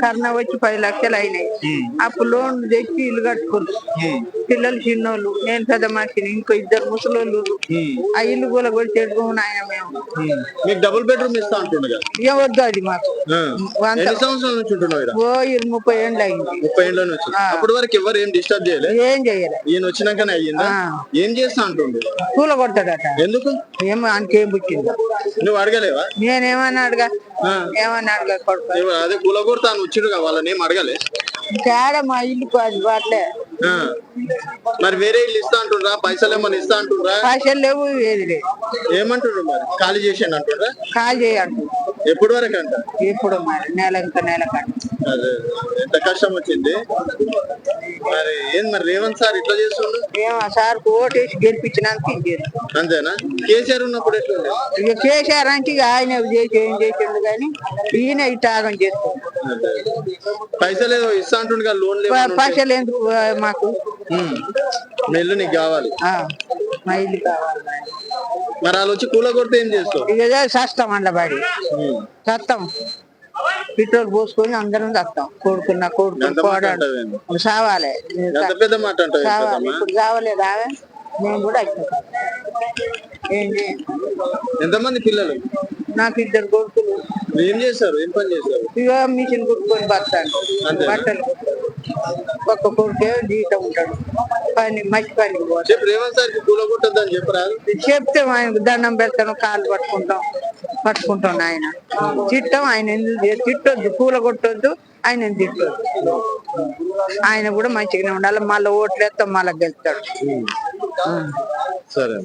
Corona వచ్చి 10 లక్షలు అయినాయి. అప్పుడు లోన్ తెచ్చి ఇల్లు కట్టుకున్నాం. పిల్లలు చిన్నోళ్ళు, నేను పెద్ద మనిషిని, ఇంకో 2 ముసలోళ్ళు. ఆ ఇల్లు కూడా చెడుకోమని ఆయన మేము. మీకు డబుల్ బెడ్రూమ్ ఇస్తా అంటుండగా ఏం వద్దు అది మాకు. ఎన్ని సంవత్సరాల నుంచి ఉంటున్నావు? ఓ 30 ఏళ్ళు అయింది. 30 ఏళ్ళ నుంచి. అప్పటి వరకు ఎవరు ఏం డిస్టర్బ్ చేయలేదు? ఏం చెయ్యలే. ఈయన వచ్చినాకనే అయ్యిందా? ఏం చేస్తా అంటుండు? పూల కొడతాడట. ఎందుకు? ఏమో అంకేం పుట్టింది. నువ్వు అడగలేవా? నేనేమన్నా అడగా, ఏమన్నా అడగా కొడుకు. అదే పూల కొడతా అని వచ్చిండు, వాళ్ళని ఏం అడగలే? తేడా మా ఇల్లు వాట్లే. మరి వేరే ఇల్లు ఇస్తా అంటుండ్రా? పైసలు ఏమన్నా ఇస్తా అంటుండ్రా? పైసలు లేవు, ఏది లేదు. ఏమంటుండ్రు మరి? ఖాళీ చేసాను అంటుండ్రా? ఖాళీ చేయండి. ఎప్పుడు వరకు అంట? ఎప్పుడు మరి నెల కంట. అదే ఎంత కష్టం వచ్చింది మరి. ఏం మరి రేవంత్ సార్ ఇట్లా చేస్తుండ్రు? ఏమో సార్ ఓటేసి గెలిపించినాక అంతేనా? కేసీఆర్ ఉన్నప్పుడు ఎట్లుండే? ఇక కేసీఆర్ అంటే ఇక ఆయన చేసి ఏం చేసిండు కానీ ఈయన ఇటు ఆగం చేస్తుంది. పైసలు ఏదో ఇస్తా అంటుండు కదా, లోన్ పైసలు ఎందుకు మాకు? మీ ఇల్లు నీకు కావాలి? మా ఇల్లు కావాలి. మరి వాళ్ళు వచ్చి కూల కొడితే ఏం చేస్తావు? ఇక సస్తాం అండబడి సత్తాం. పెట్రోల్ పోసుకొని అందరం చస్తాం. కొడుకున్నా కొడుకు సావాలి. పెద్ద మాట సావాలి. ఇప్పుడు కావలేదు ఆమె, మేము కూడా అయిపోతాం. ఎంతమంది పిల్లలు? నాకు 2 కొడుకులు. ఏం చేస్తారు? ఏం పని చేస్తారు? ఇక మిషన్ కుట్టుకొని బతాను. బట్టలు ఒక్క కొడుకే జీతం ఉంటాడు. మంచి పని రేవంత్ సార్ కూల కొట్టద్దని చెప్పరాదు? చెప్తే ఆయన దండం పెడతాను, కాళ్ళు పట్టుకుంటాను. ఆయన తిట్టం. ఆయన తిట్టొద్దు, కూల కొట్టొద్దు, ఆయన తిట్టొద్దు. ఆయన కూడా మంచిగానే ఉండాలి. మళ్ళీ ఓట్లు వేస్తాం, మళ్ళీ గెలుస్తాడు. సరే.